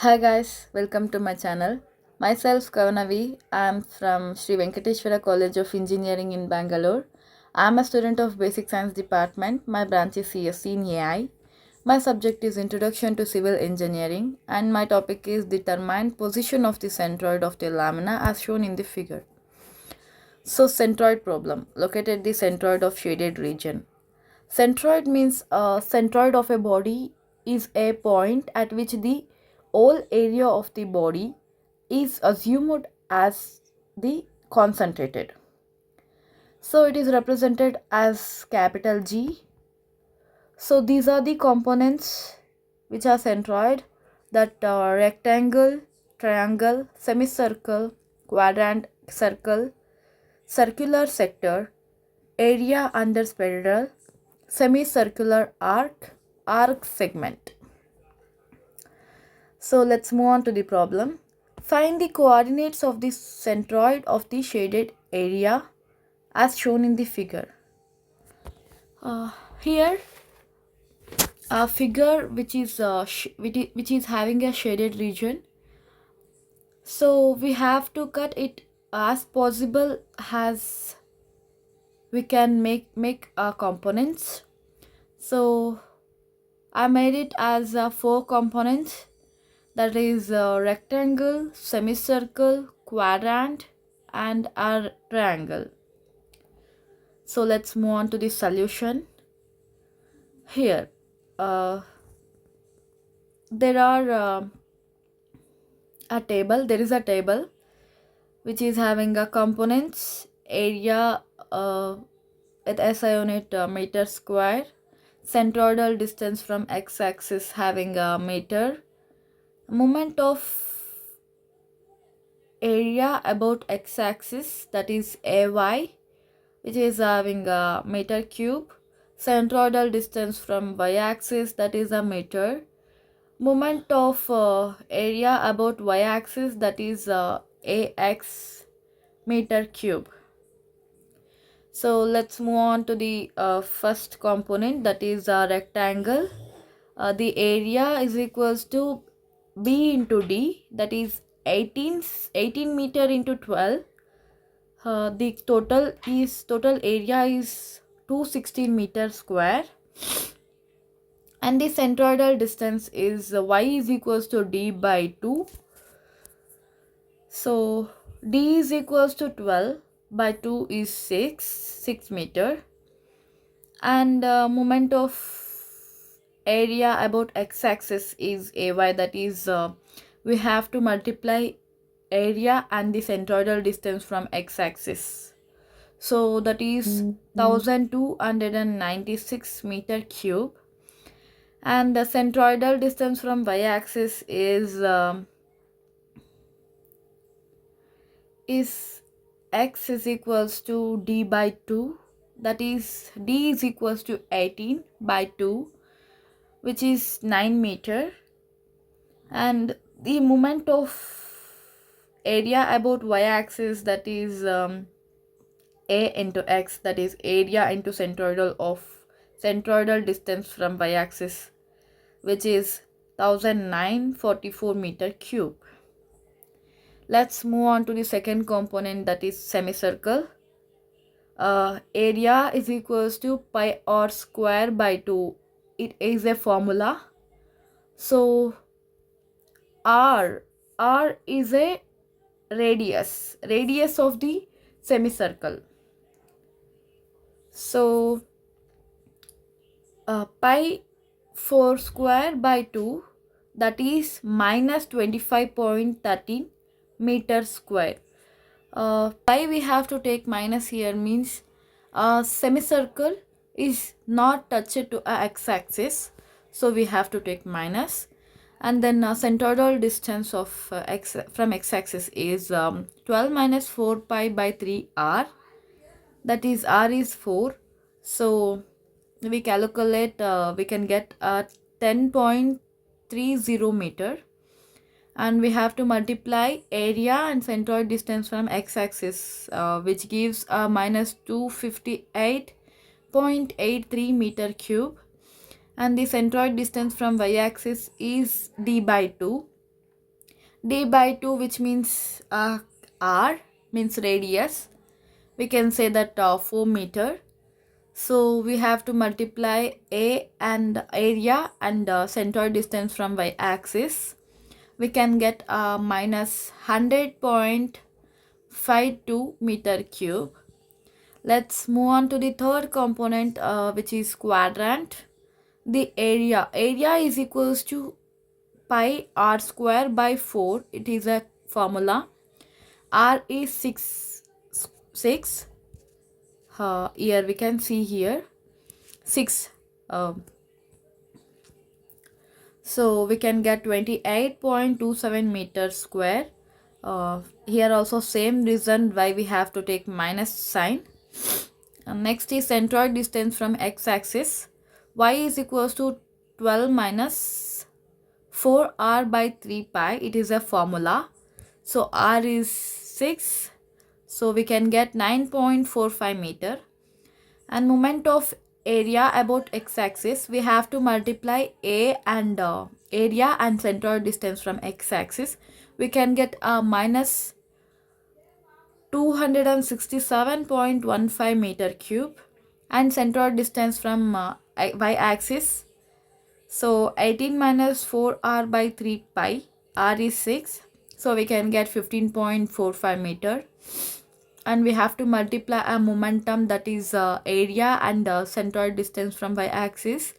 Hi guys, welcome to my channel. Myself Kavanavi. I am from Sri Venkateshwara College of Engineering in Bangalore. I am a student of Basic Science Department. My branch is CSC in AI. My subject is Introduction to Civil Engineering and my topic is Determine position of the centroid of the lamina as shown in the figure. So centroid problem. Located the centroid of shaded region. Centroid means centroid of a body is a point at which the whole area of the body is assumed as the concentrated. So it is represented as capital G. So these are the components which are centroid, that rectangle, triangle, semicircle, quadrant, circle, circular sector, area under spiral, semicircular arc, arc segment. So let's move on to the problem. Find the coordinates of the centroid of the shaded area as shown in the figure. Here a figure which is having a shaded region. So we have to cut it as possible as we can make components. So I made it as four components, that is a rectangle, semicircle, quadrant and a triangle. So let's move on to the solution. Here there is a table which is having a components, area with SI unit meter square, centroidal distance from x-axis having a meter, moment of area about x-axis, that is AY, which is having a meter cube, centroidal distance from y-axis, that is a meter, moment of area about y-axis, that is AX meter cube. So let's move on to the first component, that is a rectangle. The area is equals to B into D, that is 18 meter into 12. The total area is 216 meter square, and the centroidal distance is y is equals to d by 2. So d is equals to 12 by 2 is 6 meter, and moment of area about x-axis is ay, that is we have to multiply area and the centroidal distance from x-axis. So that is 1296 meter cube, and the centroidal distance from y-axis is x is equals to d by 2, that is d is equals to 18 by 2, which is 9 meter, and the moment of area about y-axis, that is a into x, that is area into centroidal distance from y-axis, which is 1944 meter cube. Let's move on to the second component, that is semicircle. Area is equals to pi r square by 2. It is a formula. So r is a radius of the semicircle. So pi 4 square by 2, that is minus 25.13 meter square. Pi we have to take minus here, means semicircle is not touched to a x-axis, so we have to take minus, and then centroidal distance of from x-axis is 12 minus 4 pi by 3 r, that is r is 4. So we calculate, we can get 10.30 meter, and we have to multiply area and centroid distance from x-axis, which gives a minus 258.83 meter cube, and the centroid distance from y-axis is d by 2. d by 2, which means r means radius. We can say that 4 meter. So we have to multiply a and area and centroid distance from y axis. We can get minus 100.52 meter cube. Let's move on to the third component, which is quadrant. The area is equals to pi r square by 4. It is a formula. R is 6. Here we can see here 6. So we can get 28.27 meters square. Here also same reason why we have to take minus sign. Next is centroid distance from x-axis. Y is equals to 12 minus 4r by 3 pi. It is a formula. So r is 6. So we can get 9.45 meter. And moment of area about x-axis, we have to multiply a and area and centroid distance from x-axis. We can get minus 267.15 meter cube, and centroid distance from y-axis. So 18 minus 4r by 3 pi, r is 6. So we can get 15.45 meter. And we have to multiply a momentum, that is area and centroid distance from y-axis.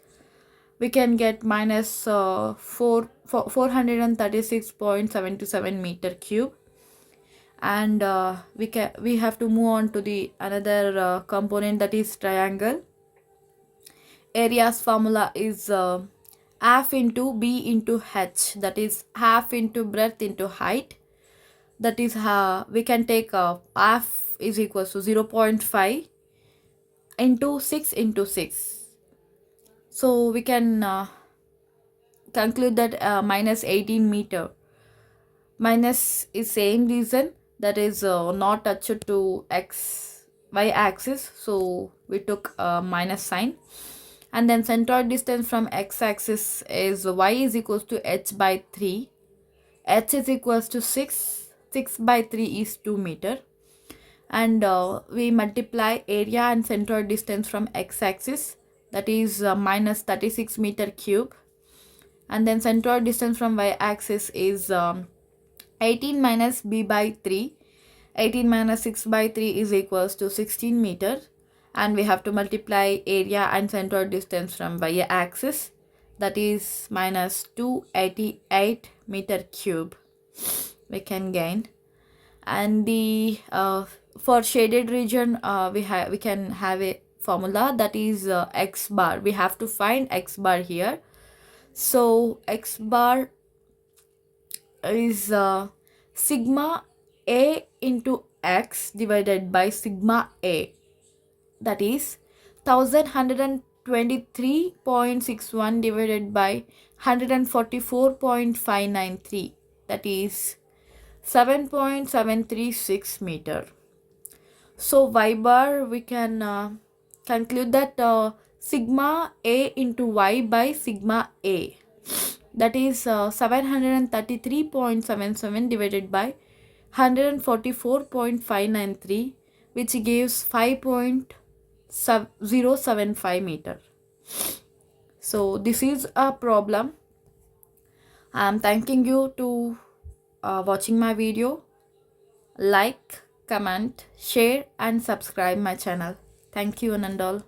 We can get minus 436.77 meter cube. And we have to move on to the another component, that is triangle. Area's formula is half into b into h, that is half into breadth into height. That is how we can take half is equals to 0.5 into 6 into 6. So we can conclude that minus 18 meter. Minus is same reason, that is not touched to y axis, so we took minus sign. And then centroid distance from x axis is y is equals to h by 3. H is equals to 6. 6 by 3 is 2 meter. And we multiply area and centroid distance from x axis, that is minus 36 meter cube. And then centroid distance from y axis is 18 minus b by 3. 18 minus 6 by 3 is equals to 16 meter. And we have to multiply area and centroid distance from y axis, that is minus 288 meter cube. We can gain. And the for shaded region, we can have a formula, that is x bar. We have to find x bar here. So x bar is sigma a into x divided by sigma a, that is 1123.61 divided by 144.593, that is 7.736 meter. So y bar, we can conclude that sigma a into y by sigma a, that is 733.77 divided by 144.593, which gives 5.075 meter. So this is a problem. I am thanking you to watching my video. Like, comment, share and subscribe my channel. Thank you, one and all.